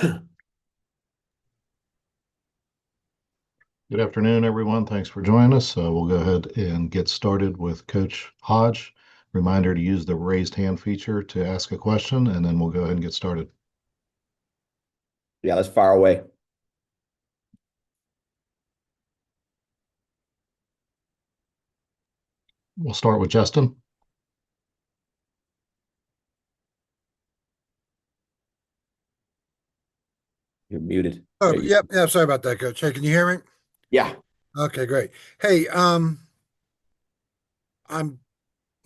Good afternoon, everyone. Thanks for joining us. We'll go ahead and get started with Coach Hodge. Reminder to use the raised hand feature to ask a question, and then we'll go ahead and get started. Yeah, let's fire away. We'll start with Justin. You're muted. Oh, There you yep, yeah. Sorry about that, Coach. Hey, can you hear me? Yeah. Okay, great. Hey, I'm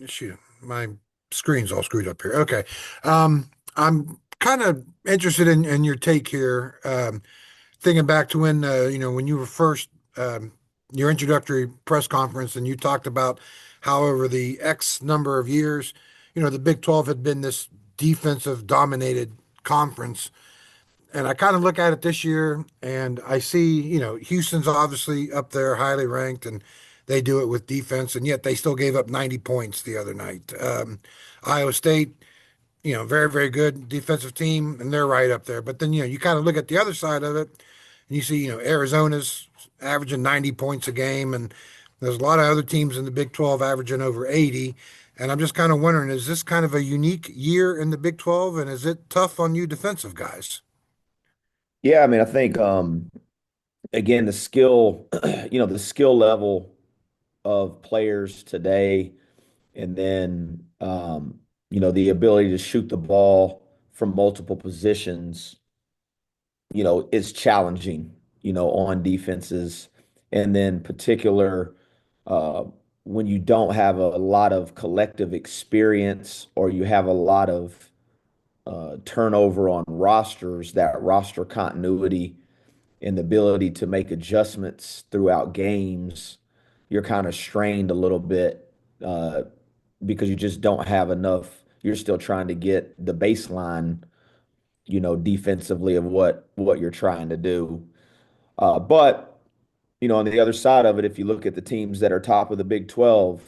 shoot, my screen's all screwed up here. Okay, I'm kind of interested in your take here. Thinking back to when when you were first your introductory press conference, and you talked about how over the X number of years, the Big 12 had been this defensive dominated conference. And I kind of look at it this year and I see, Houston's obviously up there, highly ranked, and they do it with defense, and yet they still gave up 90 points the other night. Iowa State, very, very good defensive team, and they're right up there. But then, you kind of look at the other side of it and you see, Arizona's averaging 90 points a game, and there's a lot of other teams in the Big 12 averaging over 80. And I'm just kind of wondering, is this kind of a unique year in the Big 12, and is it tough on you defensive guys? Yeah, I mean, I think again, the skill, the skill level of players today, and then the ability to shoot the ball from multiple positions, is challenging, on defenses. And then particular uh when you don't have a lot of collective experience or you have a lot of turnover on rosters, that roster continuity and the ability to make adjustments throughout games, you're kind of strained a little bit uh, because you just don't have enough. You're still trying to get the baseline, defensively of what you're trying to do. But on the other side of it, if you look at the teams that are top of the Big 12,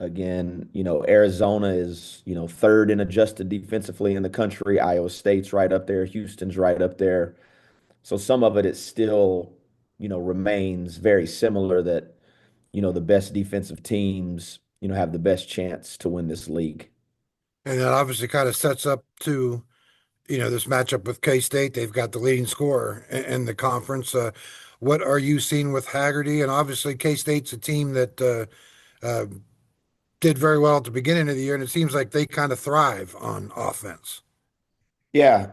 again, Arizona is, third in adjusted defensively in the country. Iowa State's right up there. Houston's right up there. So some of it is still, remains very similar that, the best defensive teams, have the best chance to win this league. And that obviously kind of sets up to, this matchup with K-State. They've got the leading scorer in the conference. What are you seeing with Haggerty? And obviously, K-State's a team that did very well at the beginning of the year, and it seems like they kind of thrive on offense. Yeah,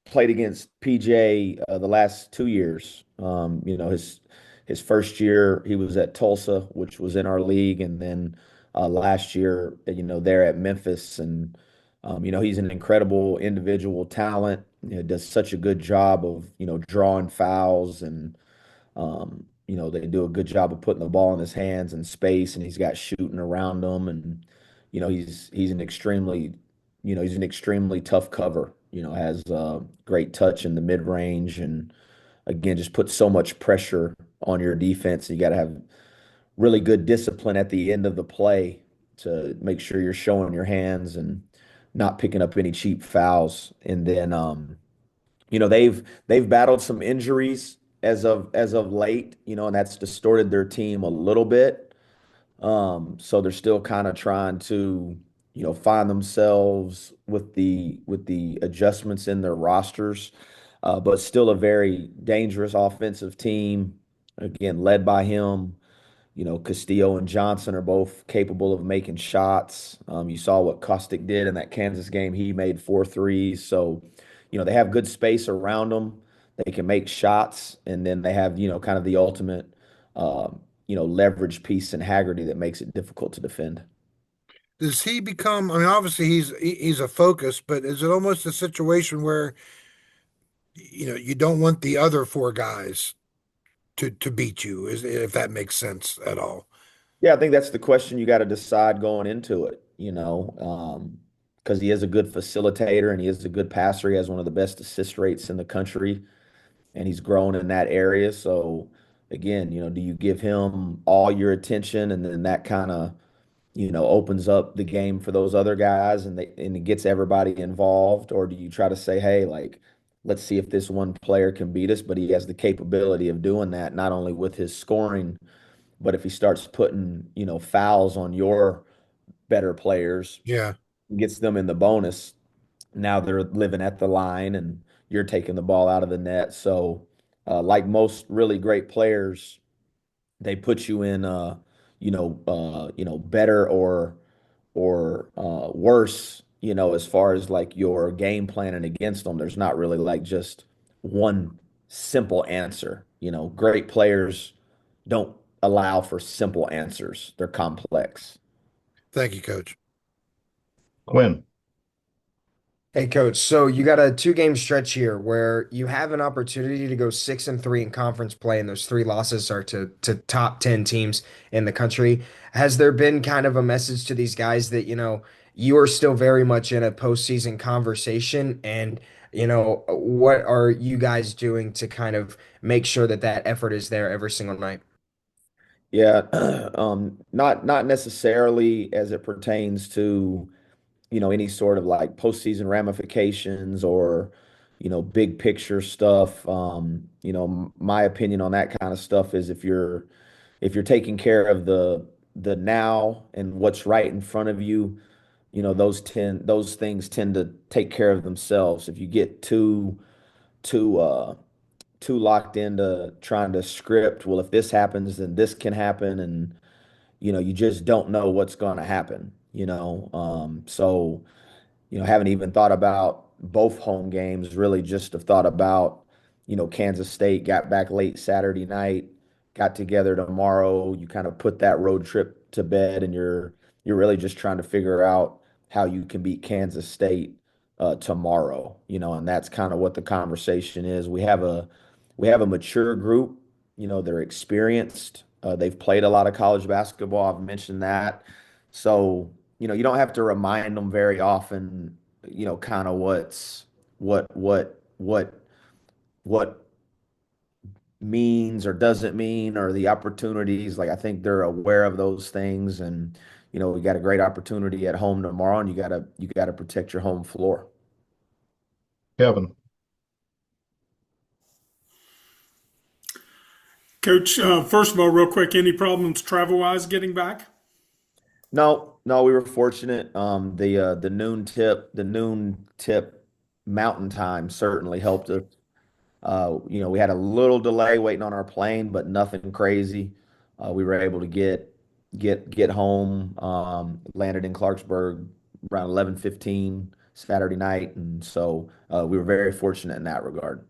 played against PJ the last 2 years. His first year he was at Tulsa, which was in our league, and then last year, there at Memphis, and he's an incredible individual talent. Does such a good job of drawing fouls, and they do a good job of putting the ball in his hands in space, and he's got shooting around him, and he's an extremely he's an extremely tough cover. Has great touch in the mid range, and again, just puts so much pressure on your defense. You got to have really good discipline at the end of the play to make sure you're showing your hands and not picking up any cheap fouls. And then they've battled some injuries as of late, and that's distorted their team a little bit. So they're still kind of trying to, find themselves with the adjustments in their rosters, but still a very dangerous offensive team. Again, led by him. Castillo and Johnson are both capable of making shots. You saw what Kostick did in that Kansas game. He made four threes. So, they have good space around them. They can make shots, and then they have, kind of the ultimate, leverage piece in Haggerty that makes it difficult to defend. Does he become? I mean, obviously he's a focus, but is it almost a situation where you don't want the other four guys to beat you? Is if that makes sense at all? Yeah, I think that's the question you got to decide going into it, because he is a good facilitator and he is a good passer. He has one of the best assist rates in the country, and he's grown in that area. So again, do you give him all your attention and then that kind of, opens up the game for those other guys and it gets everybody involved? Or do you try to say, hey, like, let's see if this one player can beat us, but he has the capability of doing that, not only with his scoring, but if he starts putting, fouls on your better players, Yeah. gets them in the bonus, now they're living at the line and you're taking the ball out of the net. So, like most really great players, they put you in better or worse, as far as like your game planning against them. There's not really like just one simple answer. Great players don't allow for simple answers. They're complex. Thank you, Coach. Quinn. Hey coach, so you got a two-game stretch here where you have an opportunity to go 6-3 in conference play, and those three losses are to top 10 teams in the country. Has there been kind of a message to these guys that, you are still very much in a postseason conversation, and, what are you guys doing to kind of make sure that that effort is there every single night? Yeah, not necessarily as it pertains to any sort of like postseason ramifications or, big picture stuff. My opinion on that kind of stuff is if you're taking care of the now and what's right in front of you, those things tend to take care of themselves. If you get too locked into trying to script, well, if this happens, then this can happen, and you just don't know what's going to happen. So haven't even thought about both home games, really just have thought about, Kansas State got back late Saturday night, got together tomorrow. You kind of put that road trip to bed and you're really just trying to figure out how you can beat Kansas State tomorrow, and that's kind of what the conversation is. We have a mature group, they're experienced. They've played a lot of college basketball. I've mentioned that. So, you don't have to remind them very often, kind of what means or doesn't mean or the opportunities. Like I think they're aware of those things, and we got a great opportunity at home tomorrow, and you gotta protect your home floor. Kevin. Coach, first of all, real quick, any problems travel-wise getting back? No, no, we were fortunate. The noon tip mountain time certainly helped us. We had a little delay waiting on our plane, but nothing crazy. We were able to get home. Landed in Clarksburg around 11:15 Saturday night, and so we were very fortunate in that regard.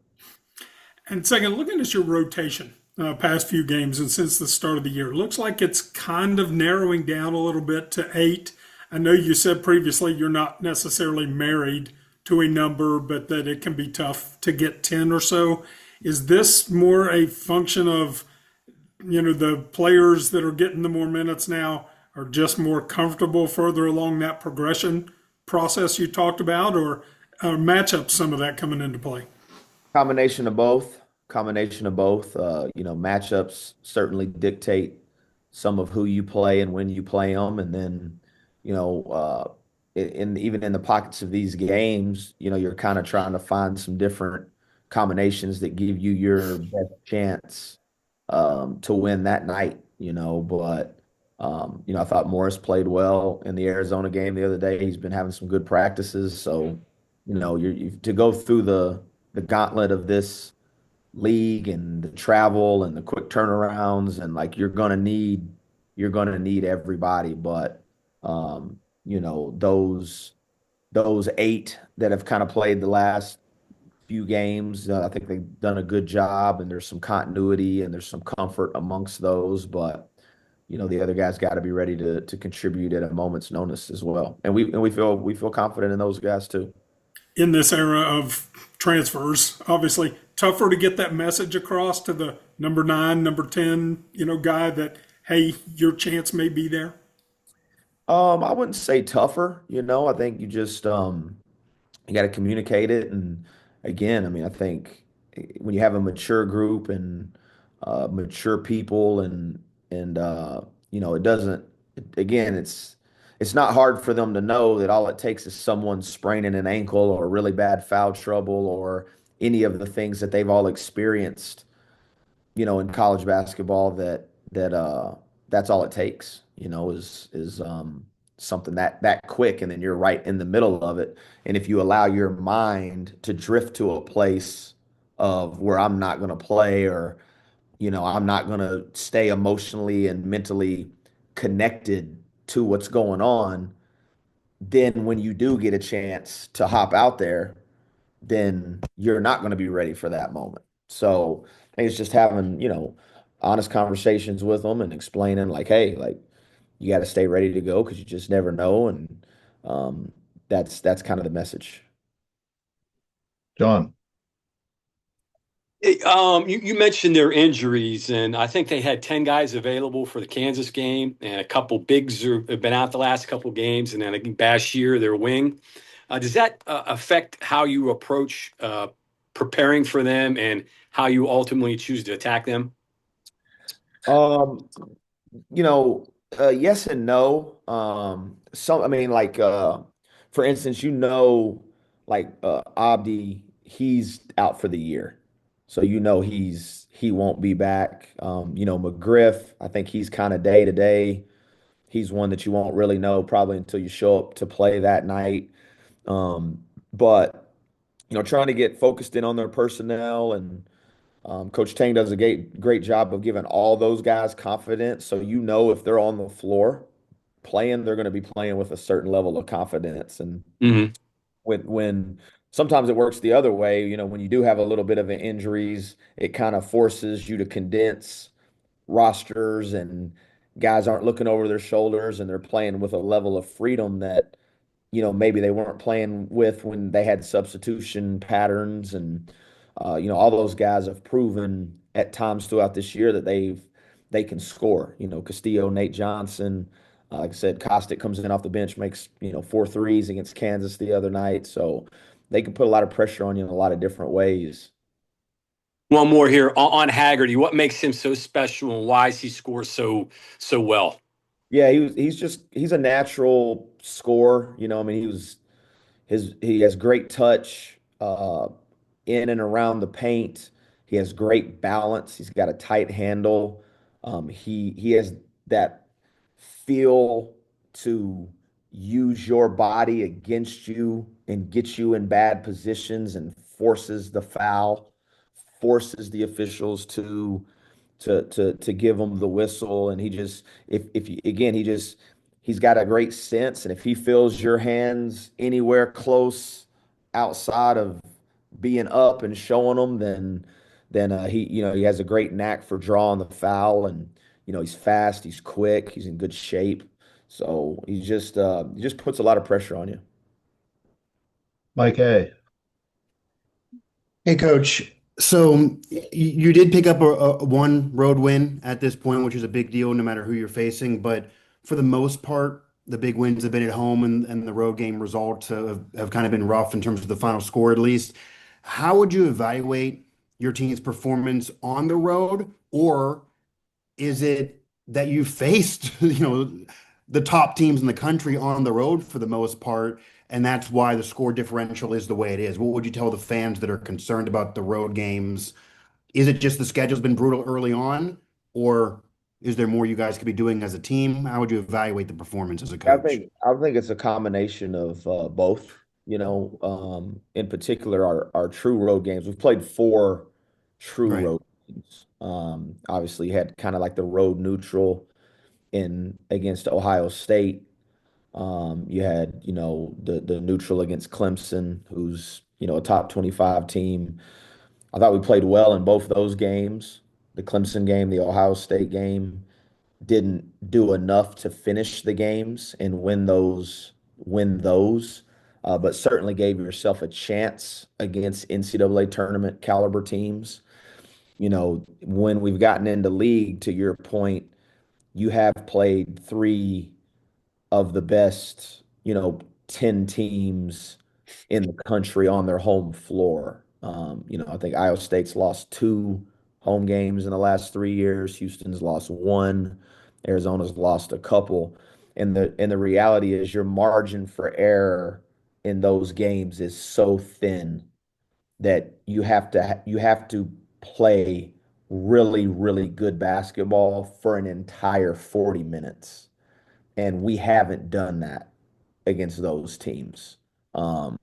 And second, looking at your rotation past few games and since the start of the year, looks like it's kind of narrowing down a little bit to eight. I know you said previously you're not necessarily married to a number, but that it can be tough to get 10 or so. Is this more a function of, the players that are getting the more minutes now are just more comfortable further along that progression process you talked about, or matchups, some of that coming into play? Combination of both. Combination of both. Matchups certainly dictate some of who you play and when you play them, and then you know, even in the pockets of these games, you're kind of trying to find some different combinations that give you your best chance to win that night. But I thought Morris played well in the Arizona game the other day. He's been having some good practices, so to go through the gauntlet of this league and the travel and the quick turnarounds, and like you're gonna need everybody. But those eight that have kind of played the last few games, I think they've done a good job, and there's some continuity and there's some comfort amongst those. But the other guys got to be ready to contribute at a moment's notice as well, and we feel confident in those guys too. In this era of transfers, obviously tougher to get that message across to the number nine, number 10, guy that, hey, your chance may be there. I wouldn't say tougher. I think you just you got to communicate it. And again, I mean, I think when you have a mature group and mature people, and it doesn't. Again, it's not hard for them to know that all it takes is someone spraining an ankle or really bad foul trouble or any of the things that they've all experienced, in college basketball that's all it takes, is something that quick, and then you're right in the middle of it. And if you allow your mind to drift to a place of where I'm not going to play, or I'm not going to stay emotionally and mentally connected to what's going on, then when you do get a chance to hop out there, then you're not going to be ready for that moment. So I think it's just having, honest conversations with them and explaining like, hey, like you got to stay ready to go because you just never know. And that's kind of the message. John. You mentioned their injuries, and I think they had 10 guys available for the Kansas game, and a couple bigs have been out the last couple games, and then I think Bashir, their wing. Does that affect how you approach preparing for them and how you ultimately choose to attack them? Um, yes and no. I mean, like, for instance, like, Abdi, he's out for the year. So, he won't be back. McGriff, I think he's kind of day to day. He's one that you won't really know probably until you show up to play that night. But, trying to get focused in on their personnel, and Coach Tang does a great job of giving all those guys confidence. So if they're on the floor playing, they're going to be playing with a certain level of confidence. And Mm-hmm. when sometimes it works the other way, when you do have a little bit of an injuries, it kind of forces you to condense rosters, and guys aren't looking over their shoulders, and they're playing with a level of freedom that maybe they weren't playing with when they had substitution patterns. And all those guys have proven at times throughout this year that they can score. Castillo, Nate Johnson, like I said, Kostick comes in off the bench, makes 4 threes against Kansas the other night. So they can put a lot of pressure on you in a lot of different ways. One more here on Haggerty. What makes him so special, and why does he score so well? Yeah, he's a natural scorer. I mean, he has great touch in and around the paint. He has great balance. He's got a tight handle. He has that feel to use your body against you and get you in bad positions, and forces the foul, forces the officials to give him the whistle. And he just if you, again he's got a great sense, and if he feels your hands anywhere close outside of being up and showing them, then he has a great knack for drawing the foul. And he's fast, he's quick, he's in good shape. So he just puts a lot of pressure on you. Mike A. Hey, Coach. So you did pick up a one road win at this point, which is a big deal no matter who you're facing. But for the most part, the big wins have been at home, and the road game results have kind of been rough in terms of the final score, at least. How would you evaluate your team's performance on the road? Or is it that you faced, the top teams in the country on the road for the most part, and that's why the score differential is the way it is? What would you tell the fans that are concerned about the road games? Is it just the schedule's been brutal early on, or is there more you guys could be doing as a team? How would you evaluate the performance as a I coach? think I think it's a combination of both. In particular, our true road games. We've played 4 true Right. road games. Obviously, had kind of like the road neutral in against Ohio State. You had the neutral against Clemson, who's a top 25 team. I thought we played well in both those games. The Clemson game, the Ohio State game, didn't do enough to finish the games and win those, but certainly gave yourself a chance against NCAA tournament caliber teams. When we've gotten into league, to your point, you have played 3 of the best, 10 teams in the country on their home floor. I think Iowa State's lost 2 home games in the last 3 years. Houston's lost 1. Arizona's lost a couple. And the reality is your margin for error in those games is so thin that you have to play really, really good basketball for an entire 40 minutes. And we haven't done that against those teams. Um,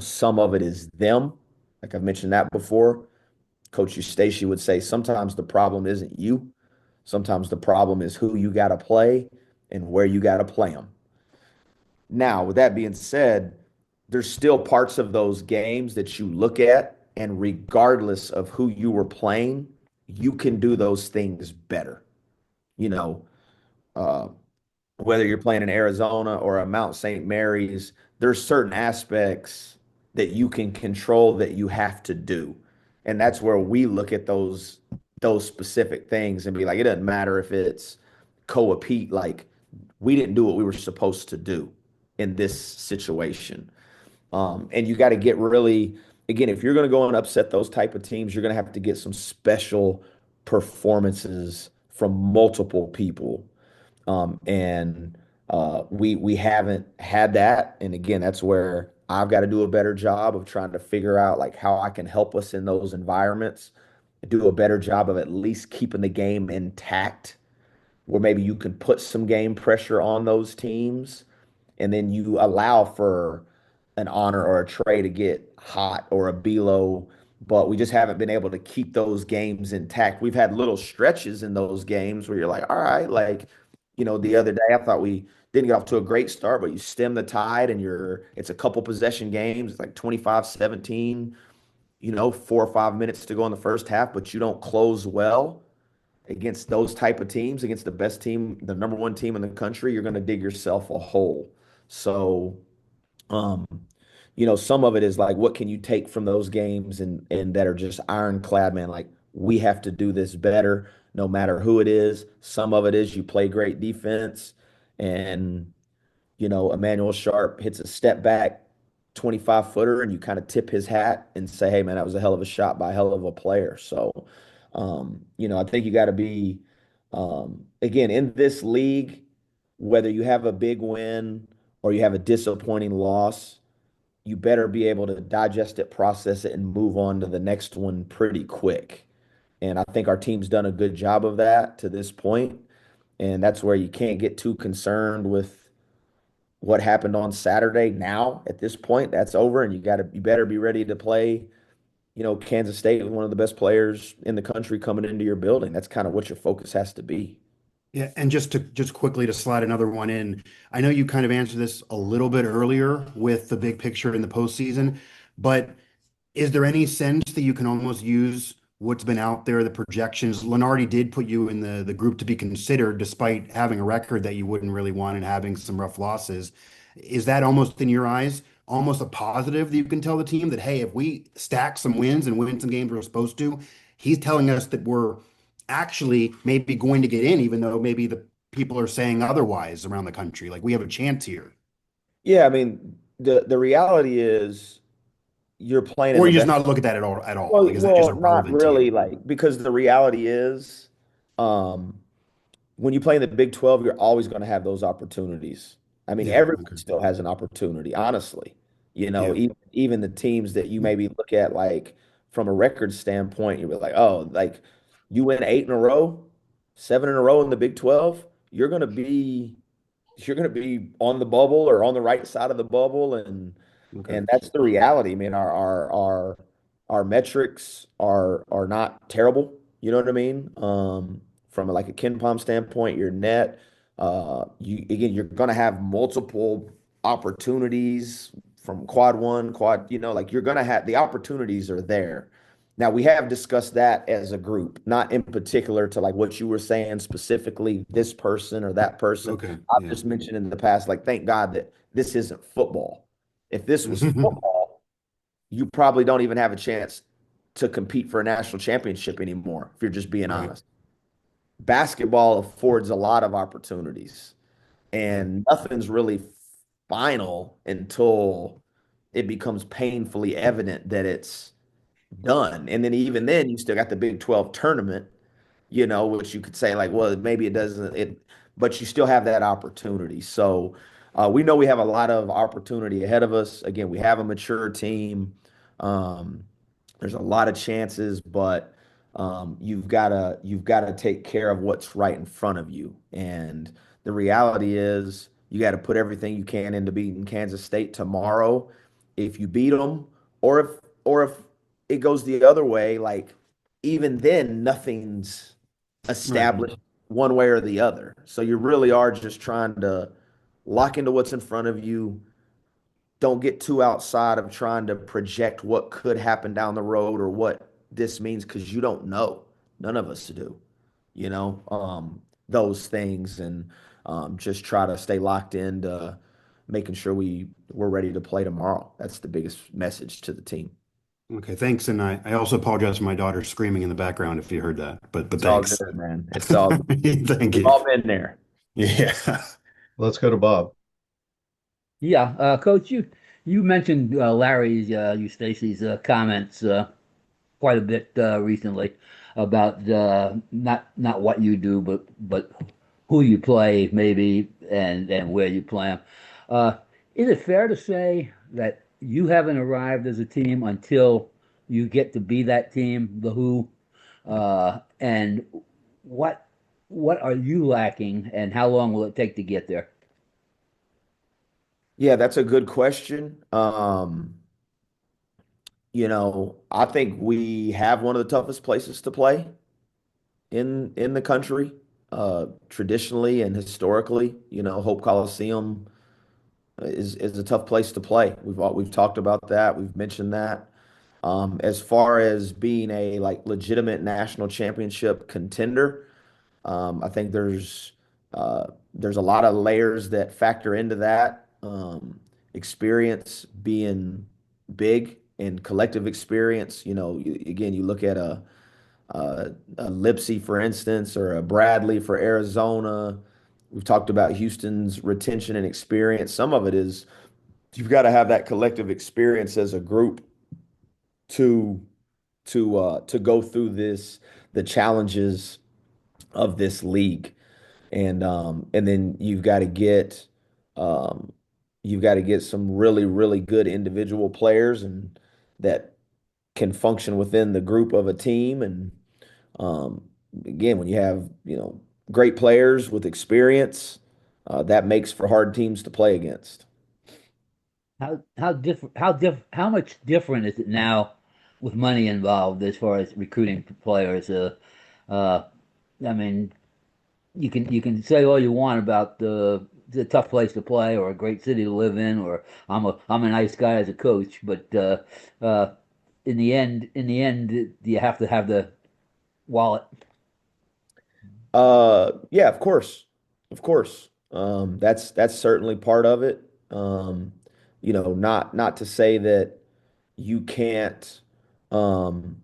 some of it is them. Like I've mentioned that before. Coach Stacy would say sometimes the problem isn't you. Sometimes the problem is who you got to play and where you got to play them. Now, with that being said, there's still parts of those games that you look at, and regardless of who you were playing, you can do those things better. You know, uh, whether you're playing in Arizona or a Mount St. Mary's, there's certain aspects that you can control that you have to do. And that's where we look at those specific things and be like, it doesn't matter if it's co-repeat, like we didn't do what we were supposed to do in this situation. And you got to get really, again, if you're going to go and upset those type of teams, you're going to have to get some special performances from multiple people. And we haven't had that. And again, that's where I've got to do a better job of trying to figure out like how I can help us in those environments, do a better job of at least keeping the game intact, where maybe you can put some game pressure on those teams, and then you allow for an honor or a Trey to get hot or a Belo, but we just haven't been able to keep those games intact. We've had little stretches in those games where you're like, all right, like, the other day I thought we didn't get off to a great start, but you stem the tide and it's a couple possession games. It's like 25-17, 4 or 5 minutes to go in the first half, but you don't close well against those type of teams, against the best team, the number one team in the country, you're going to dig yourself a hole. So, um, some of it is like, what can you take from those games and that are just ironclad, man? Like, we have to do this better, no matter who it is. Some of it is you play great defense, and Emmanuel Sharp hits a step back 25 footer, and you kind of tip his hat and say, hey, man, that was a hell of a shot by a hell of a player. So, I think you got to be, again, in this league, whether you have a big win or you have a disappointing loss, you better be able to digest it, process it, and move on to the next one pretty quick. And I think our team's done a good job of that to this point. And that's where you can't get too concerned with what happened on Saturday. Now, at this point, that's over, and you better be ready to play, Kansas State with one of the best players in the country coming into your building. That's kind of what your focus has to be. Yeah, and just quickly to slide another one in, I know you kind of answered this a little bit earlier with the big picture in the postseason, but is there any sense that you can almost use what's been out there, the projections? Lenardi did put you in the group to be considered, despite having a record that you wouldn't really want and having some rough losses. Is that almost in your eyes, almost a positive that you can tell the team that, hey, if we stack some wins and win some games we're supposed to, he's telling us that we're actually maybe going to get in, even though maybe the people are saying otherwise around the country. Like we have a chance here. Yeah, I mean, the reality is you're playing in Or the you just best. not look at that at all. Well, Like, is well, it not relevant to really, you? like because the reality is, um, when you play in the Big 12, you're always going to have those opportunities. I mean, Yeah. everyone Okay. still has an opportunity, honestly. Yeah. Even the teams that you maybe look at like from a record standpoint, you're like, oh, like you win 8 in a row, 7 in a row in the Big 12, you're gonna be on the bubble or on the right side of the bubble, and Okay. and that's the reality. I mean, our metrics are not terrible. You know what I mean? From like a Ken Palm standpoint, your net, you're gonna have multiple opportunities from quad one, quad. Like you're gonna have the opportunities are there. Now we have discussed that as a group, not in particular to like what you were saying specifically, this person or that person. Okay. I've Yeah. just mentioned in the past, like, thank God that this isn't football. If this was football, you probably don't even have a chance to compete for a national championship anymore, if you're just being Right. honest. Basketball affords a lot of opportunities, Yeah. and nothing's really final until it becomes painfully evident that it's done. And then even then, you still got the Big 12 tournament, which you could say like, well, maybe it doesn't. but you still have that opportunity. So we know we have a lot of opportunity ahead of us. Again, we have a mature team. Um, there's a lot of chances, but you've gotta take care of what's right in front of you. And the reality is, you got to put everything you can into beating Kansas State tomorrow. If you beat them, or if it goes the other way, like even then, nothing's Right. established one way or the other. So you really are just trying to lock into what's in front of you. Don't get too outside of trying to project what could happen down the road or what this means because you don't know. None of us do, those things, and just try to stay locked into making sure we're ready to play tomorrow. That's the biggest message to the team. Okay, thanks. And I also apologize for my daughter screaming in the background if you heard that, but It's all thanks. good, man. It's all good. Thank We've you. all been there. Yeah. Let's go to Bob. Yeah, Coach, you mentioned Larry Eustace's comments quite a bit recently about not what you do, but who you play maybe and where you play them. Uh, is it fair to say that you haven't arrived as a team until you get to be that team, the who, and what what are you lacking, and how long will it take to get there? Yeah, that's a good question. I think we have one of the toughest places to play in the country, traditionally and historically. Hope Coliseum is a tough place to play. We've talked about that. We've mentioned that. As far as being a like legitimate national championship contender, I think there's a lot of layers that factor into that. Experience being big and collective experience. Again, you look at a Lipsy, for instance, or a Bradley for Arizona. We've talked about Houston's retention and experience. Some of it is you've got to have that collective experience as a group to to go through the challenges of this league. And then um you've got to get some really, really good individual players and that can function within the group of a team. And um again, when you have, great players with experience, that makes for hard teams to play against. How much different is it now with money involved as far as recruiting players? Uh, I mean, you can say all you want about the tough place to play or a great city to live in, or I'm a nice guy as a coach, but in the end, do you have to have the wallet? Yeah, of course. Of course. That's certainly part of it. Not to say that you can't um,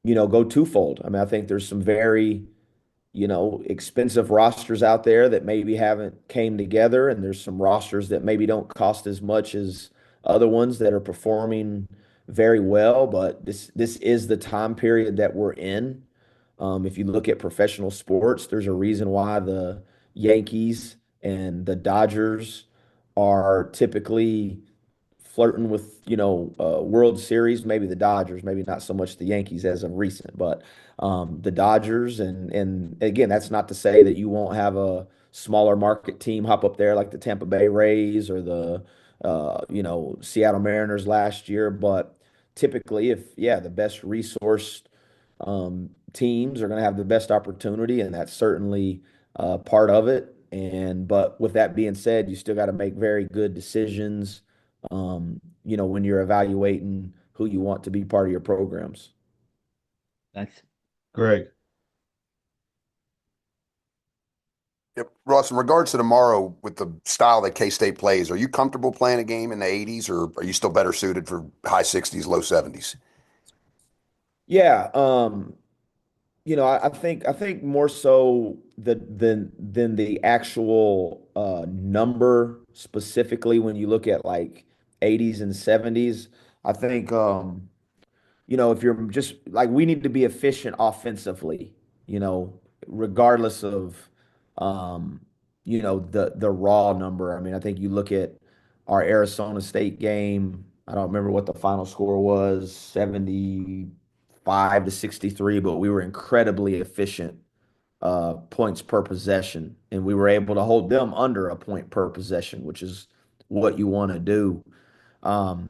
go twofold. I mean, I think there's some very, expensive rosters out there that maybe haven't came together, and there's some rosters that maybe don't cost as much as other ones that are performing very well. But this is the time period that we're in. If you look at professional sports, there's a reason why the Yankees and the Dodgers are typically flirting with, World Series. Maybe the Dodgers, maybe not so much the Yankees as of recent, but the Dodgers. And again, that's not to say that you won't have a smaller market team hop up there like the Tampa Bay Rays or the Seattle Mariners last year. But typically, if yeah, the best resourced teams are going to have the best opportunity, and that's certainly part of it. But with that being said, you still got to make very good decisions, when you're evaluating who you want to be part of your programs. Thanks. Greg. Yep. Ross, in regards to tomorrow with the style that K-State plays, are you comfortable playing a game in the 80s or are you still better suited for high 60s, low 70s? Yeah, I think more so than the actual number specifically when you look at like 80s and 70s. I think if you're just like we need to be efficient offensively, you know, regardless of um, the raw number. I mean, I think you look at our Arizona State game. I don't remember what the final score was, 75 to 63, but we were incredibly efficient points per possession, and we were able to hold them under a point per possession, which is what you want to do. Um,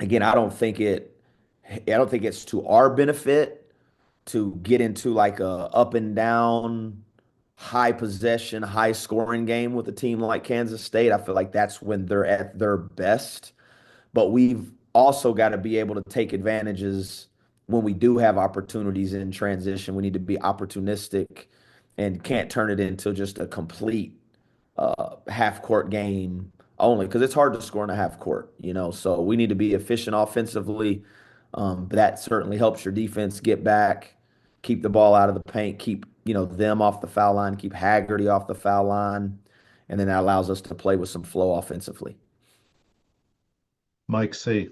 Again, I don't think it's to our benefit to get into like a up and down, high possession, high scoring game with a team like Kansas State. I feel like that's when they're at their best. But we've also got to be able to take advantages when we do have opportunities in transition. We need to be opportunistic and can't turn it into just a complete half court game only because it's hard to score in a half court, So we need to be efficient offensively. That certainly helps your defense get back, keep the ball out of the paint, keep them off the foul line, keep Haggerty off the foul line, and then that allows us to play with some flow offensively. Mike C.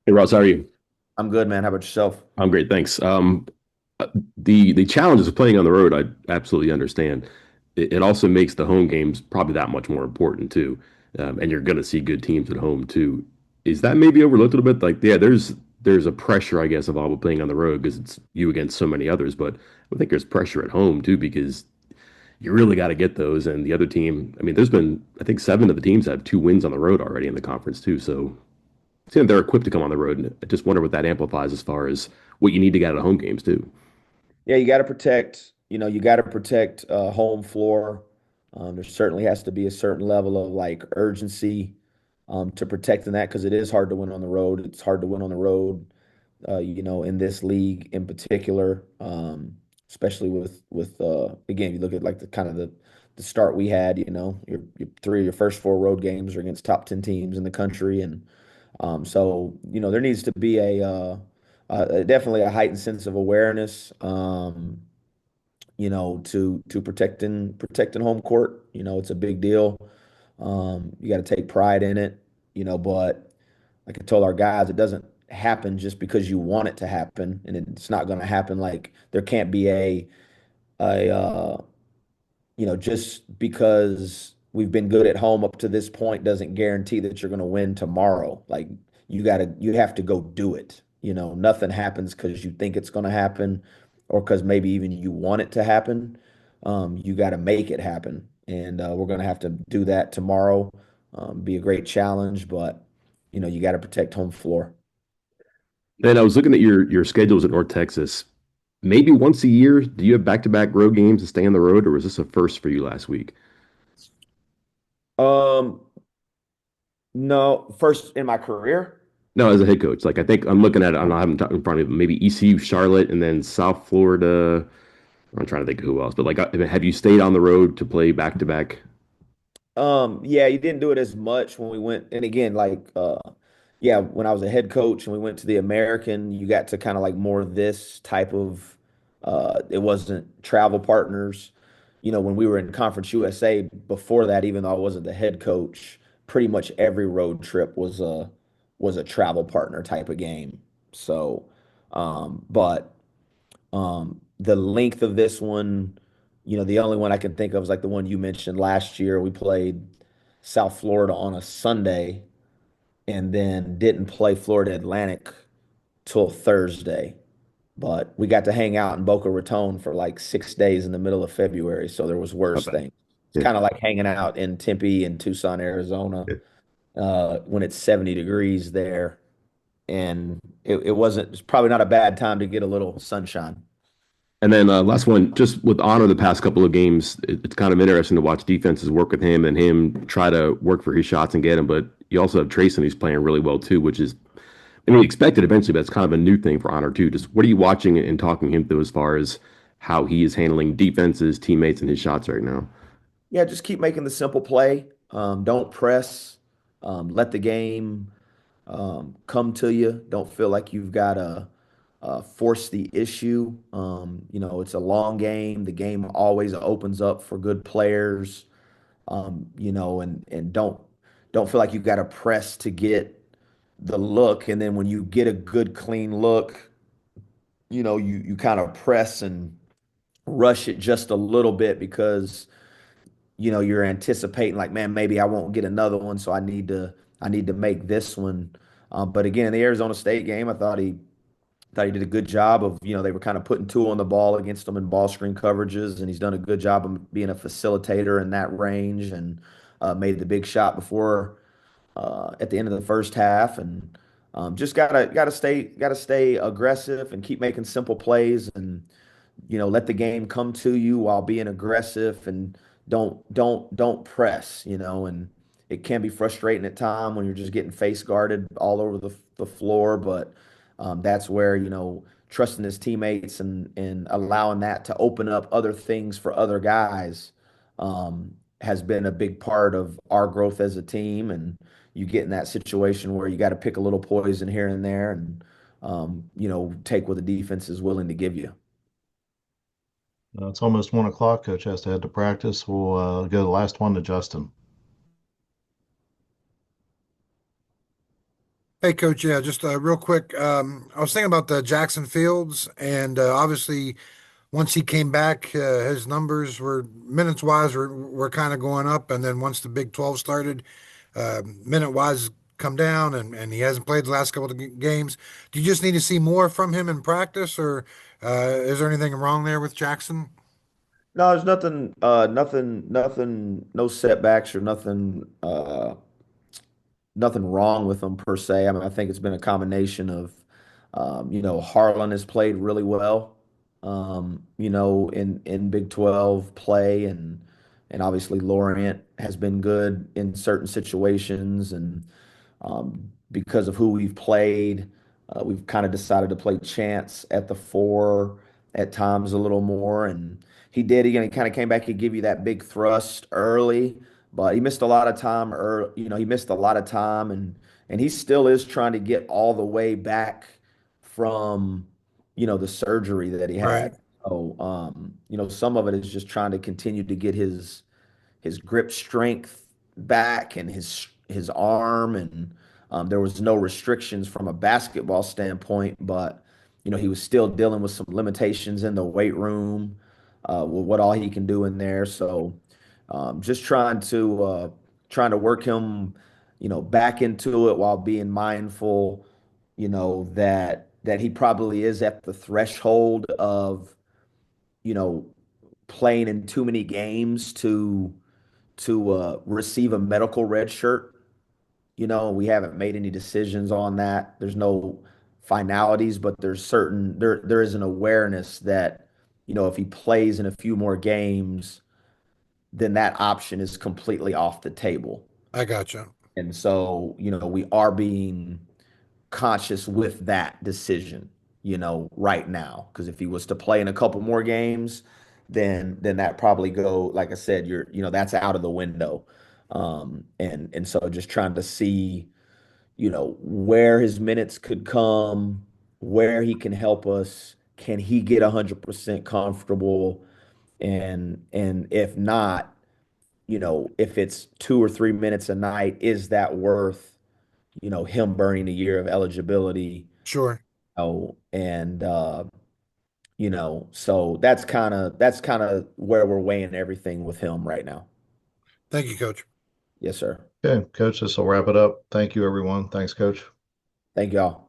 Hey Ross, how are you? I'm good, man. How about yourself? I'm great, thanks. The challenges of playing on the road, I absolutely understand. It also makes the home games probably that much more important too, and you're going to see good teams at home too. Is that maybe overlooked a little bit? Like, yeah, there's a pressure, I guess, of all playing on the road because it's you against so many others. But I think there's pressure at home too because you really got to get those. And the other team, I mean, there's been I think 7 of the teams have 2 wins on the road already in the conference too. So seeing they're equipped to come on the road, and I just wonder what that amplifies as far as what you need to get out of home games too. Yeah, you got to protect home floor. There certainly has to be a certain level of like urgency to protecting that because it is hard to win on the road. It's hard to win on the road, in this league in particular, especially with again, you look at like the kind of the start we had. Your 3 of your first 4 road games are against top 10 teams in the country, and so there needs to be definitely a heightened sense of awareness. To protecting home court. It's a big deal. You got to take pride in it. But like I told our guys, it doesn't happen just because you want it to happen, and it's not going to happen. Like there can't be a just because we've been good at home up to this point doesn't guarantee that you're going to win tomorrow. Like you have to go do it. Nothing happens because you think it's going to happen or because maybe even you want it to happen. You got to make it happen. And we're going to have to do that tomorrow. Be a great challenge, but you got to protect home floor. And I was looking at your schedules at North Texas. Maybe once a year, do you have back-to-back road games to stay on the road, or was this a first for you last week? Um, no, first in my career. No, as a head coach. Like I think I'm looking at it. I'm not having it in front of me. Maybe ECU, Charlotte, and then South Florida. I'm trying to think of who else. But like, have you stayed on the road to play back-to-back? Yeah, you didn't do it as much when we went, and again, like, yeah, when I was a head coach and we went to the American, you got to kind of like more this type of, it wasn't travel partners. When we were in Conference USA before that, even though I wasn't the head coach, pretty much every road trip was a travel partner type of game. So, but the length of this one, the only one I can think of is like the one you mentioned last year. We played South Florida on a Sunday and then didn't play Florida Atlantic till Thursday. But we got to hang out in Boca Raton for like 6 days in the middle of February. So there was worse Okay. things. It's Yeah. kind of like hanging out in Tempe and Tucson, Arizona, Yeah. when it's 70 degrees there. And it's probably not a bad time to get a little sunshine. And then last one, just with Honor the past couple of games, it's kind of interesting to watch defenses work with him and him try to work for his shots and get him. But you also have Trayson who's playing really well too, which is, I mean, expected eventually, but it's kind of a new thing for Honor too. Just what are you watching and talking him through as far as how he is handling defenses, teammates, and his shots right now? Yeah, just keep making the simple play. Don't press. Let the game come to you. Don't feel like you've got to force the issue. It's a long game. The game always opens up for good players. And don't feel like you got to press to get the look. And then when you get a good clean look, you kind of press and rush it just a little bit because you're anticipating like, man, maybe I won't get another one, so I need to make this one. But again, in the Arizona State game, I thought he did a good job of, they were kind of putting two on the ball against him in ball screen coverages, and he's done a good job of being a facilitator in that range, and made the big shot before at the end of the first half, and just gotta stay aggressive and keep making simple plays, and let the game come to you while being aggressive, and don't press, and it can be frustrating at time when you're just getting face guarded all over the floor, but that's where, trusting his teammates and allowing that to open up other things for other guys has been a big part of our growth as a team. And you get in that situation where you got to pick a little poison here and there, and take what the defense is willing to give you. It's almost 1 o'clock. Coach has to head to practice. We'll go the last one to Justin. Hey, Coach. Yeah, just real quick. I was thinking about the Jackson Fields, and obviously, once he came back, his numbers were minutes wise were kind of going up, and then once the Big 12 started, minute wise come down, and he hasn't played the last couple of games. Do you just need to see more from him in practice, or is there anything wrong there with Jackson? No, there's nothing, no setbacks or nothing wrong with them per se. I mean, I think it's been a combination of, Harlan has played really well, in Big 12 play, and obviously Lorient has been good in certain situations, and because of who we've played, we've kind of decided to play Chance at the four at times a little more, and he kind of came back and give you that big thrust early, but he missed a lot of time, or he missed a lot of time, and he still is trying to get all the way back from the surgery that he Right. had. So some of it is just trying to continue to get his grip strength back, and his arm, and there was no restrictions from a basketball standpoint, but he was still dealing with some limitations in the weight room, with what all he can do in there. So just trying to work him, back into it while being mindful, that he probably is at the threshold of, you know, playing in too many games to receive a medical red shirt. We haven't made any decisions on that. There's no finalities, but there is an awareness that, if he plays in a few more games, then that option is completely off the table. I gotcha. And so, we are being conscious with that decision, right now. Because if he was to play in a couple more games, then that probably go, like I said, that's out of the window. And so just trying to see, where his minutes could come, where he can help us. Can he get 100% comfortable? And if not, if it's 2 or 3 minutes a night, is that worth, him burning a year of eligibility? Sure. And so that's kind of where we're weighing everything with him right now. Thank you, Coach. Yes, sir. Okay, Coach, this will wrap it up. Thank you, everyone. Thanks, Coach. Thank y'all.